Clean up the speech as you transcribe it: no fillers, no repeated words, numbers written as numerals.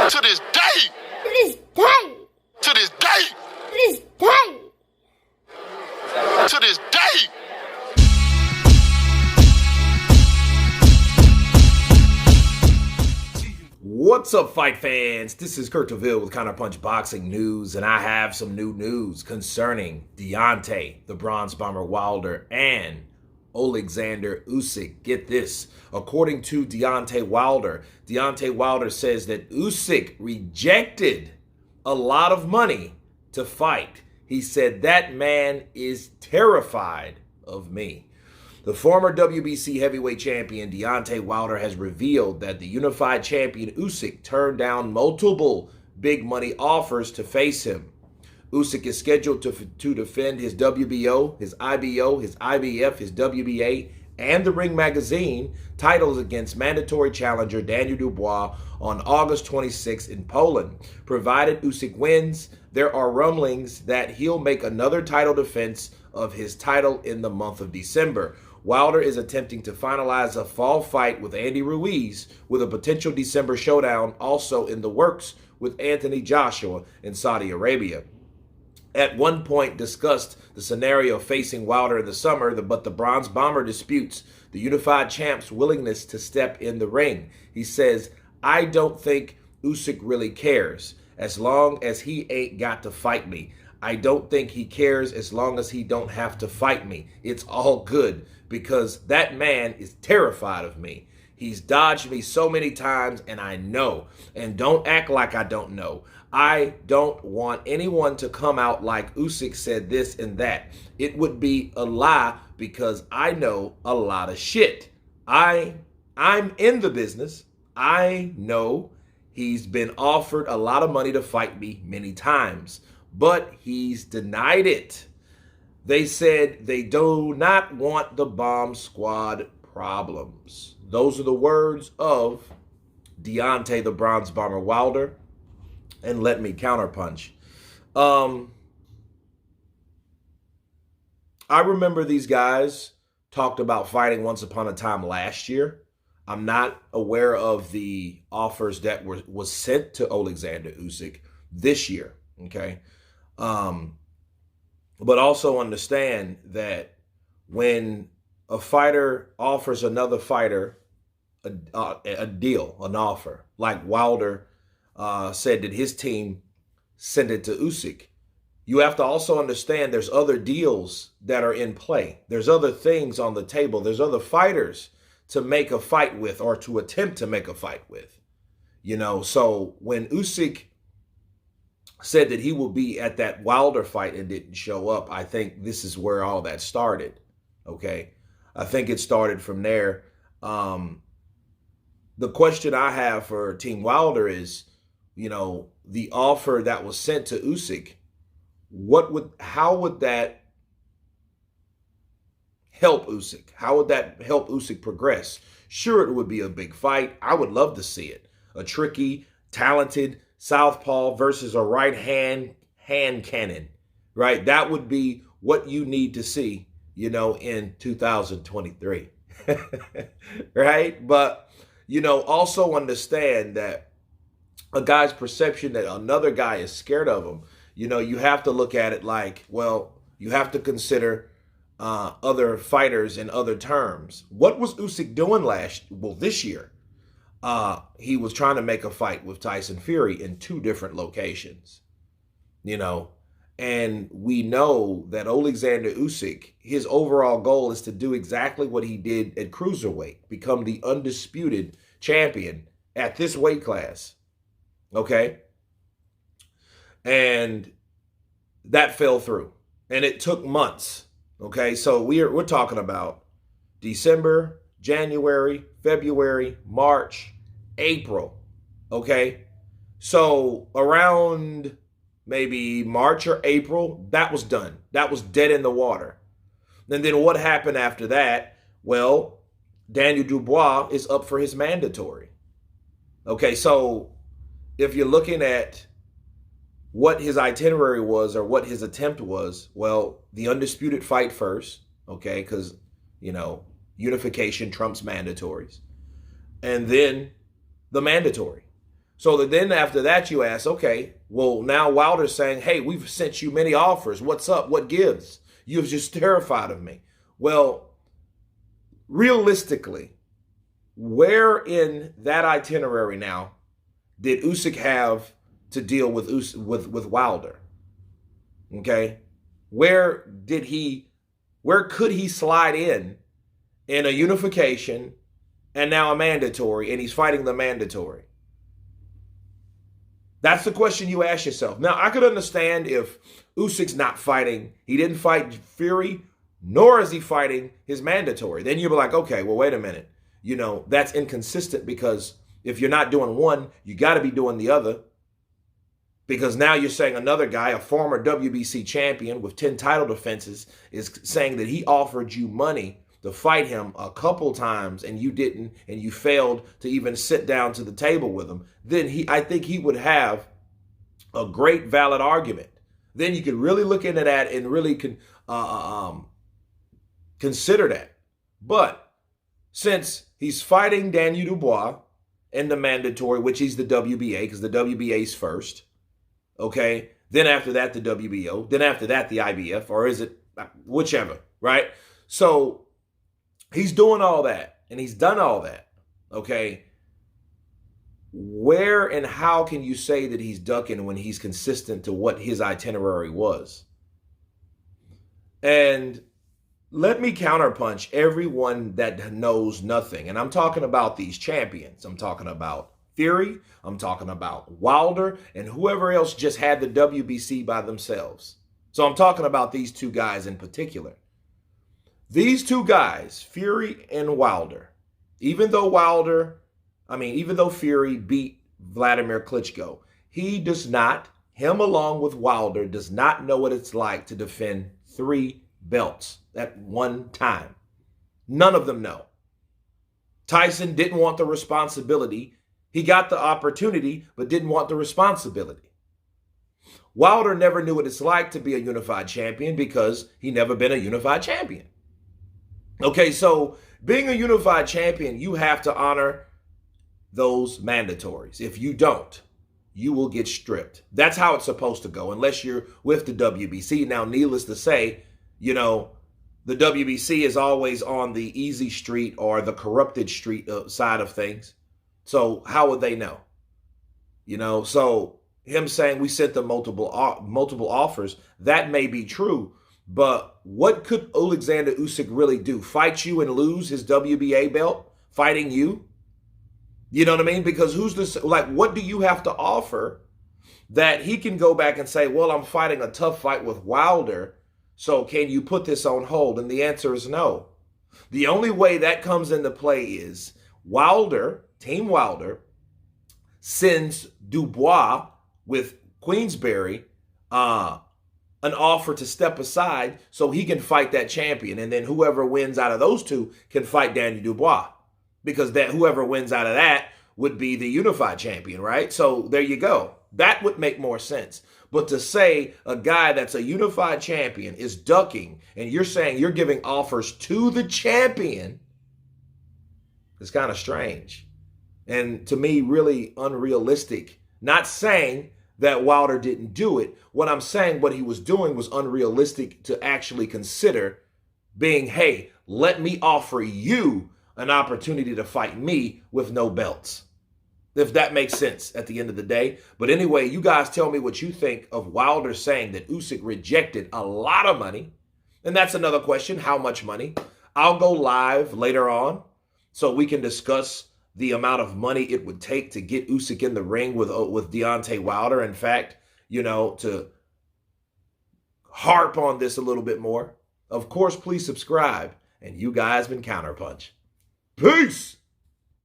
To this day. To this day. To this day. To this day. To this day. What's up, fight fans? This is Kurt DeVille with Counterpunch Boxing News, and I have some new news concerning Deontay, the Bronze Bomber Wilder, and Oleksandr Usyk. Get this. According to Deontay Wilder says that Usyk rejected a lot of money to fight. He said, "That man is terrified of me." The former WBC heavyweight champion Deontay Wilder has revealed that the unified champion Usyk turned down multiple big money offers to face him. Usyk is scheduled to defend his WBO, his IBO, his IBF, his WBA, and the Ring Magazine titles against mandatory challenger Daniel Dubois on August 26 in Poland. Provided Usyk wins, there are rumblings that he'll make another title defense of his title in the month of December. Wilder is attempting to finalize a fall fight with Andy Ruiz, with a potential December showdown also in the works with Anthony Joshua in Saudi Arabia. At one point discussed the scenario facing Wilder in the summer, but the Bronze Bomber disputes the unified champ's willingness to step in the ring. He says, "I don't think Usyk really cares as long as he ain't got to fight me. I don't think he cares as long as he don't have to fight me. It's all good because that man is terrified of me. He's dodged me so many times, and I know. And don't act like I don't know. I don't want anyone to come out like Usyk said this and that. It would be a lie because I know a lot of shit. I'm in the business. I know he's been offered a lot of money to fight me many times, but he's denied it. They said they do not want the bomb squad problems." Those are the words of Deontay, the Bronze Bomber Wilder. And let me counterpunch. I remember these guys talked about fighting once upon a time last year. I'm not aware of the offers that was sent to Oleksandr Usyk this year, okay? But also understand that when a fighter offers another fighter a deal, an offer, like Wilder said that his team sent it to Usyk, you have to also understand there's other deals that are in play. There's other things on the table. There's other fighters to make a fight with or to attempt to make a fight with. You know, so when Usyk said that he will be at that Wilder fight and didn't show up, I think this is where all that started, okay? I think it started from there. The question I have for Team Wilder is, you know, the offer that was sent to Usyk, how would that help Usyk? How would that help Usyk progress? Sure, it would be a big fight. I would love to see it. A tricky, talented southpaw versus a right hand cannon, right? That would be what you need to see, you know, in 2023, right? But, you know, also understand that a guy's perception that another guy is scared of him, you know, you have to look at it like, well, you have to consider other fighters in other terms. What was Usyk doing this year? He was trying to make a fight with Tyson Fury in two different locations, you know, and we know that Oleksandr Usyk, his overall goal is to do exactly what he did at cruiserweight, become the undisputed champion at this weight class, okay? And that fell through, and it took months, okay? So we're talking about December, January, February, March, April, okay? So around maybe March or April, that was done. That was dead in the water. And then what happened after that? Well, Daniel Dubois is up for his mandatory. Okay, so if you're looking at what his itinerary was or what his attempt was, well, the undisputed fight first, okay, because, you know, unification trumps mandatories. And then the mandatory. So then after that, you ask, okay, well, now Wilder's saying, hey, we've sent you many offers. What's up? What gives? You're just terrified of me. Well, realistically, where in that itinerary now did Usyk have to deal with Wilder? Okay, where could he slide in a unification and now a mandatory, and he's fighting the mandatory? That's the question you ask yourself. Now, I could understand if Usyk's not fighting, he didn't fight Fury, nor is he fighting his mandatory. Then you'll be like, okay, well, wait a minute. That's inconsistent, because if you're not doing one, you got to be doing the other. Because now you're saying another guy, a former WBC champion with 10 title defenses, is saying that he offered you money to fight him a couple times and you didn't, and you failed to even sit down to the table with him. Then I think he would have a great valid argument. Then you could really look into that and really consider that. But since he's fighting Daniel Dubois in the mandatory, which he's the WBA, because the WBA's first, okay? Then after that, the WBO. Then after that, the IBF, or is it whichever, right? So he's doing all that, and he's done all that, okay? Where and how can you say that he's ducking when he's consistent to what his itinerary was? And let me counterpunch everyone that knows nothing. And I'm talking about these champions. I'm talking about Fury. I'm talking about Wilder and whoever else just had the WBC by themselves. So I'm talking about these two guys in particular. These two guys, Fury and Wilder, even though Fury beat Vladimir Klitschko, him along with Wilder, does not know what it's like to defend 3 belts at one time. None of them know. Tyson didn't want the responsibility. He got the opportunity, but didn't want the responsibility. Wilder never knew what it's like to be a unified champion because he never been a unified champion. Okay, so being a unified champion, you have to honor those mandatories. If you don't, you will get stripped. That's how it's supposed to go, unless you're with the WBC. Now, needless to say, the WBC is always on the easy street or the corrupted street side of things. So how would they know? So him saying we sent them multiple offers, that may be true. But what could Oleksandr Usyk really do? Fight you and lose his WBA belt? Fighting you? You know what I mean? Because what do you have to offer that he can go back and say, well, I'm fighting a tough fight with Wilder, so can you put this on hold? And the answer is no. The only way that comes into play is Team Wilder, sends Dubois with Queensberry an offer to step aside so he can fight that champion. And then whoever wins out of those two can fight Daniel Dubois, because whoever wins out of that would be the unified champion, right? So there you go. That would make more sense. But to say a guy that's a unified champion is ducking, and you're saying you're giving offers to the champion, is kind of strange. And to me, really unrealistic. Not saying that Wilder didn't do it. What I'm saying, what he was doing was unrealistic to actually consider being, hey, let me offer you an opportunity to fight me with no belts. If that makes sense at the end of the day. But anyway, you guys tell me what you think of Wilder saying that Usyk rejected a lot of money. And that's another question, how much money? I'll go live later on so we can discuss the amount of money it would take to get Usyk in the ring with Deontay Wilder. In fact, to harp on this a little bit more. Of course, please subscribe. And you guys been Counterpunch. Peace!